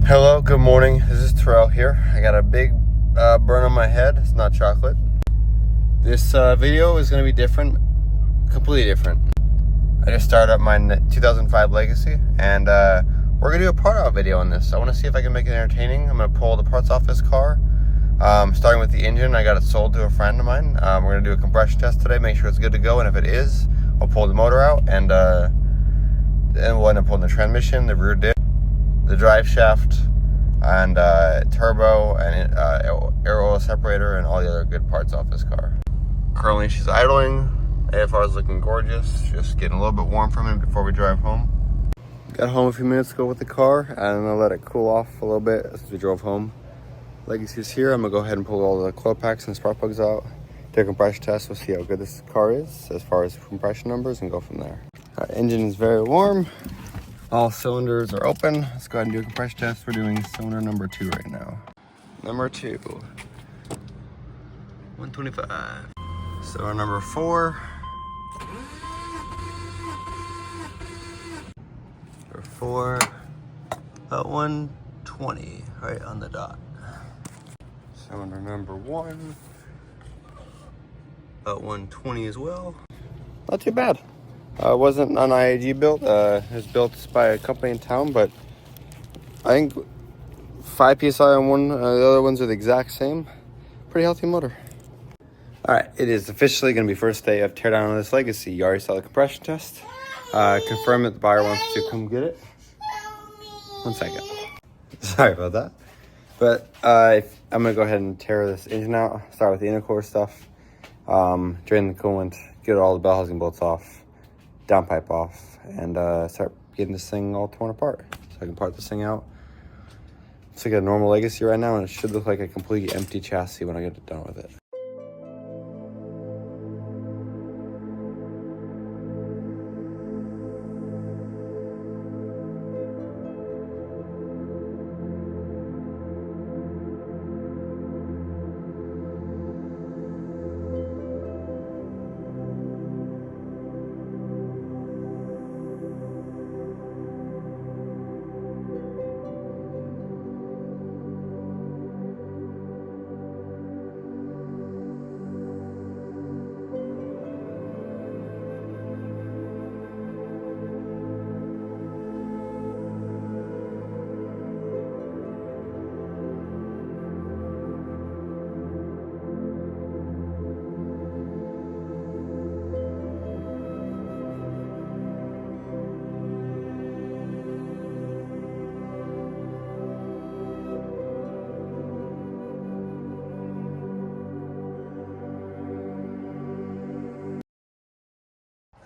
Hello, good morning. This is Terrell here. I got a big burn on my head. It's not chocolate. This video is going to be different, completely different. I just started up my 2005 Legacy, and we're going to do a part out video on this. I want to see if I can make it entertaining. I'm going to pull the parts off this car. Starting with the engine, I got it sold to a friend of mine. We're going to do a compression test today, make sure it's good to go, and if it is, I'll pull the motor out, and then we'll end up pulling the transmission, the rear diff, the drive shaft, and turbo, and air oil separator, and all the other good parts off this car. Currently she's idling. AFR is looking gorgeous. Just getting a little bit warm from it before we drive home. Got home a few minutes ago with the car, and I'm gonna let it cool off a little bit as we drove home. Legacy's here. I'm gonna go ahead and pull all the coil packs and spark plugs out. Do a compression test. We'll see how good this car is as far as compression numbers and go from there. Our engine is very warm. All cylinders are open. Let's go ahead and do a compression test. We're doing cylinder number 2 right now. Number 2. 125. Cylinder number 4. Number 4. About 120, right on the dot. Cylinder number 1. About 120 as well. Not too bad. Wasn't an IAG built. It was built by a company in town, but I think 5 PSI on one, the other ones are the exact same. Pretty healthy motor. All right, it is officially going to be first day of teardown on this Legacy. You already saw the compression test. Confirm that the buyer wants to come get it. 1 second. Sorry about that. But I'm going to go ahead and tear this engine out. Start with the intercooler stuff. Drain the coolant. Get all the bell housing bolts off. Downpipe off, and start getting this thing all torn apart. So I can part this thing out. It's like a normal Legacy right now, and it should look like a completely empty chassis when I get done with it.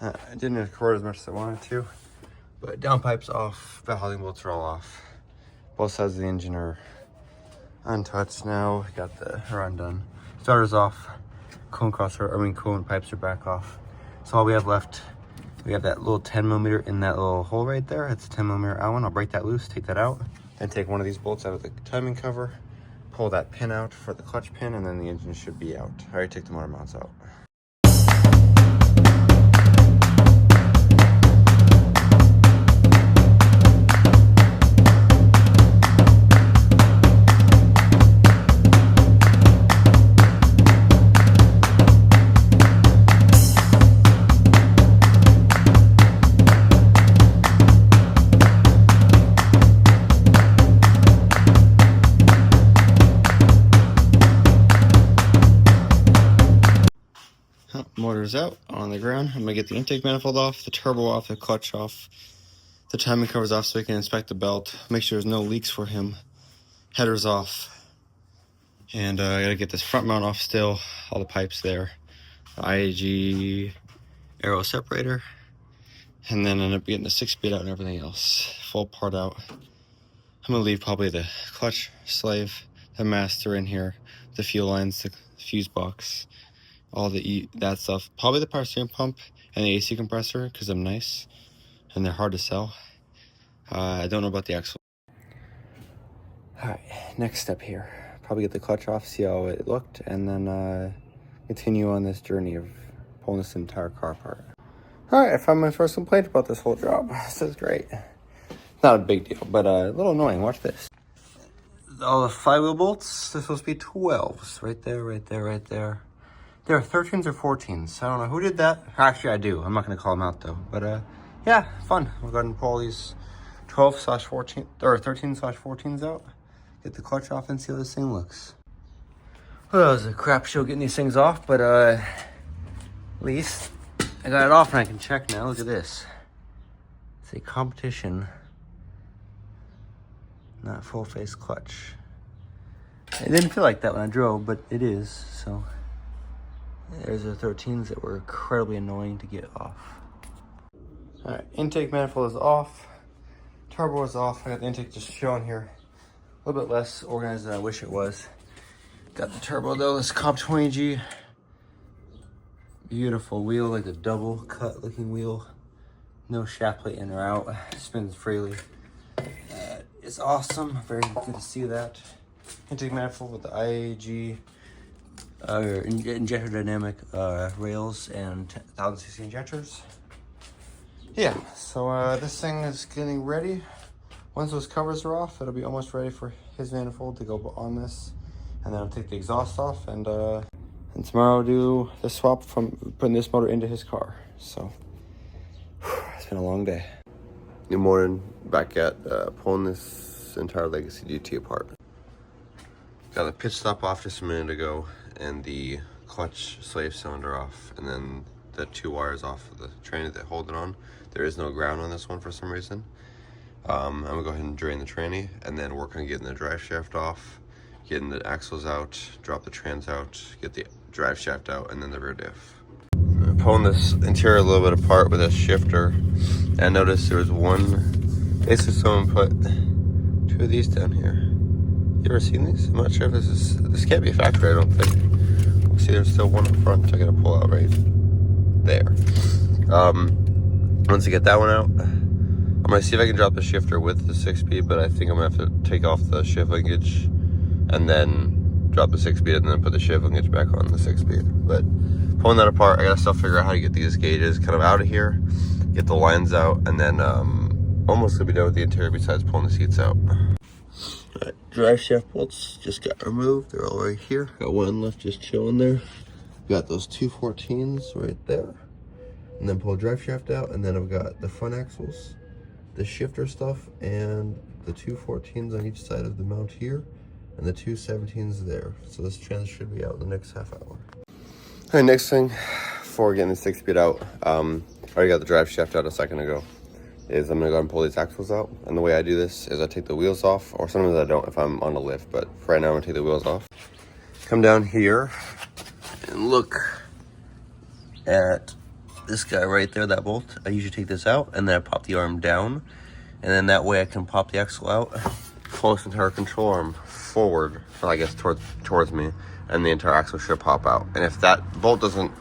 I didn't record as much as I wanted to, but downpipe's off, bell housing bolts are all off. Both sides of the engine are untouched now. Got the undone. Starter's off. Coolant pipes are back off. So all we have left, we have that little 10mm in that little hole right there. It's a 10mm Allen. I'll break that loose, take that out, then take one of these bolts out of the timing cover, pull that pin out for the clutch pin, and then the engine should be out. I already took the motor mounts out. Motor's out on the ground. I'm gonna get the intake manifold off, the turbo off, the clutch off, the timing covers off so we can inspect the belt, make sure there's no leaks for him. Header's off, and I gotta get this front mount off still, all the pipes there, the IAG aero separator, and then end up getting the 6-speed out and everything else, full part out. I'm gonna leave probably the clutch slave, the master in here, the fuel lines, the fuse box, all that stuff. Probably the power steering pump and the AC compressor because I'm nice and they're hard to sell. I don't know about the axle. All right, next step here. Probably get the clutch off, see how it looked, and then continue on this journey of pulling this entire car apart. All right, I found my first complaint about this whole job. This is great. Not a big deal, but a little annoying. Watch this. all the flywheel bolts. They're supposed to be 12s. Right there, right there, right there. There are 13s or 14s. I don't know who did that. Actually, I do. I'm not going to call them out, though. But, yeah, fun. We'll go ahead and pull all these 12/14 or 13/14s out. Get the clutch off and see how this thing looks. Well, it was a crap show getting these things off, but, at least I got it off and I can check now. Look at this. It's a competition, not full face clutch. It didn't feel like that when I drove, but it is, so. There's the 13s that were incredibly annoying to get off. All right, intake manifold is off. Turbo is off. I got the intake just showing here. A little bit less organized than I wish it was. Got the turbo though, this Cobb 20G. Beautiful wheel, like the double cut looking wheel. No shaft plate in or out, spins freely. It's awesome, very good to see that. Intake manifold with the IAG injector dynamic rails and 1000cc injectors. Yeah, so this thing is getting ready. Once those covers are off, it'll be almost ready for his manifold to go on this. And then I'll take the exhaust off and tomorrow I'll do the swap from putting this motor into his car. So, it's been a long day. Good morning, back at pulling this entire Legacy GT apart. Got the pitch stop off just a minute ago and the clutch slave cylinder off, and then the 2 wires off of the tranny that hold it on. There is no ground on this one for some reason. I'm gonna go ahead and drain the tranny and then work on getting the drive shaft off, getting the axles out, drop the trans out, get the drive shaft out, and then the rear diff. I'm pulling this interior a little bit apart with a shifter, and I noticed there was basically someone put 2 of these down here. You ever seen these? I'm not sure if this can't be a factory, I don't think. See, there's still one up front I gotta pull out right there. Once I get that one out, I'm gonna see if I can drop the shifter with the 6-speed, but I think I'm gonna have to take off the shift linkage and then drop the 6-speed and then put the shift linkage back on the 6-speed. But pulling that apart, I gotta still figure out how to get these gauges kind of out of here, get the lines out, and then almost gonna be done with the interior besides pulling the seats out. Alright, drive shaft bolts just got removed. They're all right here. Got one left just chilling there. Got those 2 14s right there. And then pull drive shaft out, and then I've got the front axles, the shifter stuff, and the 2 14s on each side of the mount here, and the 2 17s there. So this trans should be out in the next half hour. Alright, next thing, before getting the 6-speed out, I already got the drive shaft out a second ago, is I'm gonna go ahead and pull these axles out. And the way I do this is I take the wheels off, or sometimes I don't if I'm on a lift, but for right now I'm gonna take the wheels off. Come down here and look at this guy right there, that bolt. I usually take this out and then I pop the arm down, and then that way I can pop the axle out, pull this entire control arm forward, or I guess towards me, and the entire axle should pop out. And if that bolt doesn't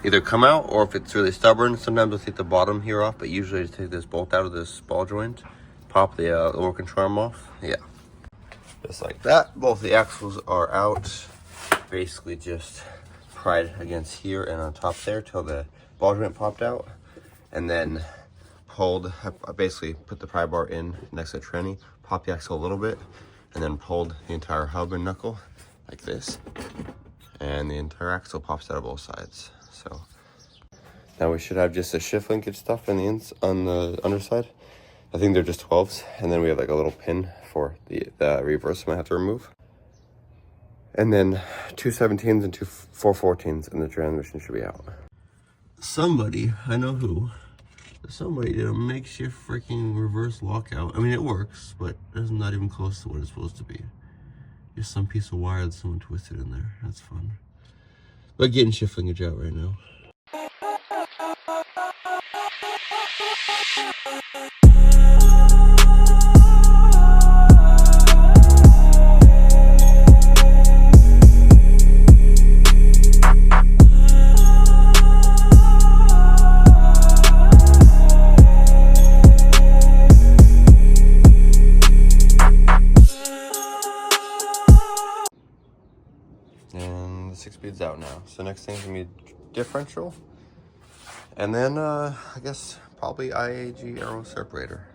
either come out, or if it's really stubborn, sometimes I'll take the bottom here off, but usually I just take this bolt out of this ball joint, pop the lower control arm off. Yeah, just like that. Both the axles are out, basically just pried against here and on top there till the ball joint popped out, and then pulled. I basically put the pry bar in next to the tranny, popped the axle a little bit, and then pulled the entire hub and knuckle like this, and the entire axle pops out of both sides. So now we should have just the shift linkage stuff on the underside. I think they're just 12s, and then we have like a little pin for the reverse I might have to remove. And then 2 17s and 4 14s, and the transmission should be out. Somebody, I know who, somebody did a makeshift freaking reverse lockout. I mean, it works, but it's not even close to what it's supposed to be. Just some piece of wire that someone twisted in there. That's fun. But getting shift linkage out right now. And the 6-speed's out now. So next thing's gonna be differential. And then I guess probably IAG aero separator.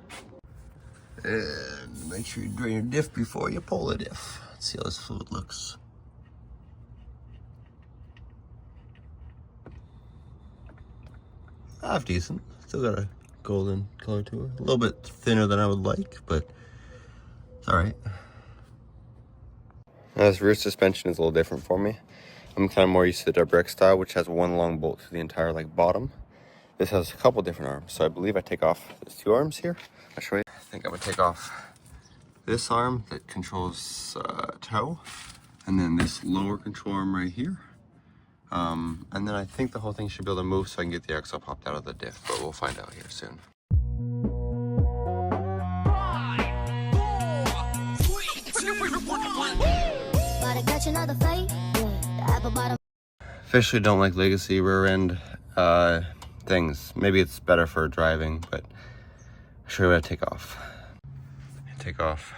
And make sure you drain your diff before you pull the diff. Let's see how this fluid looks. Half decent. Still got a golden color to it. A little bit thinner than I would like, but it's all right. Now, this rear suspension is a little different for me. I'm kind of more used to the WRX style, which has one long bolt to the entire bottom. This has a couple different arms, so I believe I take off these two arms here. I'll show you. I think I'm gonna take off this arm that controls tow, and then this lower control arm right here. And then I think the whole thing should be able to move so I can get the axle popped out of the diff, but we'll find out here soon. Officially don't like legacy rear end things. Maybe it's better for driving, but I'll show you what I take off. I take off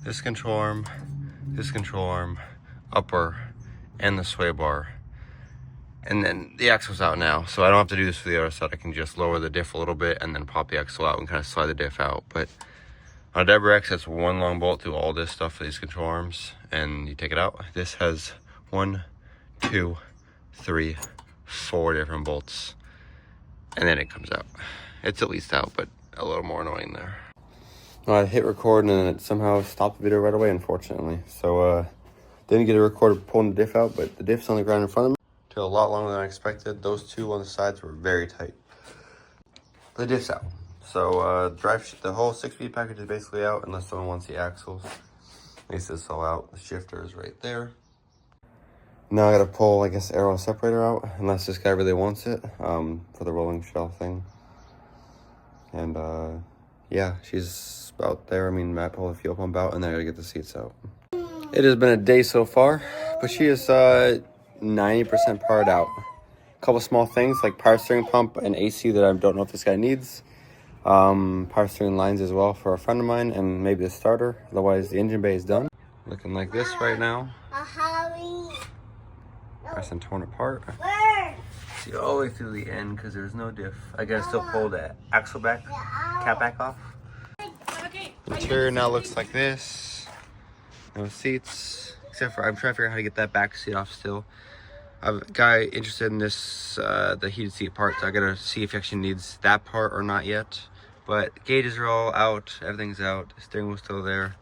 this control arm, upper, and the sway bar. And then the axle's out now, so I don't have to do this for the other side. I can just lower the diff a little bit and then pop the axle out and kind of slide the diff out. But on a WRX, that's one long bolt through all this stuff for these control arms, and you take it out. This has 1, 2, 3, 4 different bolts, and then it comes out. It's at least out, but a little more annoying there. I hit record and then it somehow stopped the video right away, unfortunately. So didn't get a record of pulling the diff out, but the diff's on the ground in front of me. Took a lot longer than I expected. Those two on the sides were very tight. The diff's out. So the whole 6-speed package is basically out unless someone wants the axles. At least it's all out. The shifter is right there. Now I gotta pull, I guess, aero separator out unless this guy really wants it for the rolling shell thing. And yeah, she's about there. I mean, Matt pulled the fuel pump out and then I gotta get the seats out. It has been a day so far, but she is 90% powered out. A couple small things like power steering pump and AC that I don't know if this guy needs. Power steering lines as well for a friend of mine, and maybe the starter. Otherwise, the engine bay is done. Looking like this right now. Nice and torn apart. See all the way through the end because there's no diff. I gotta still pull that axle back, cap back off. The interior now looks like this. No seats, except for I'm trying to figure out how to get that back seat off still. I've a guy interested in this, the heated seat part, so I gotta see if he actually needs that part or not yet. But gauges are all out, everything's out, the steering wheel's still there.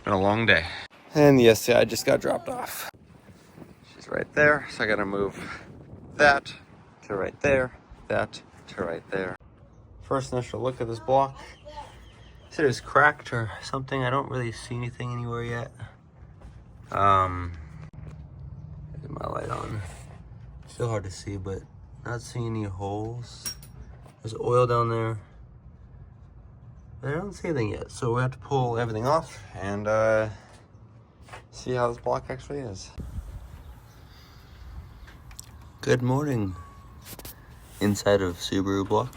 Been a long day. And the SCI just got dropped off. She's right there, so I gotta move that to right there, that to right there. First initial look at this block. Said it was cracked or something. I don't really see anything anywhere yet. Get my light on. Still hard to see, but not seeing any holes. There's oil down there. But I don't see anything yet, so we have to pull everything off and see how this block actually is. Good morning. Inside of Subaru block.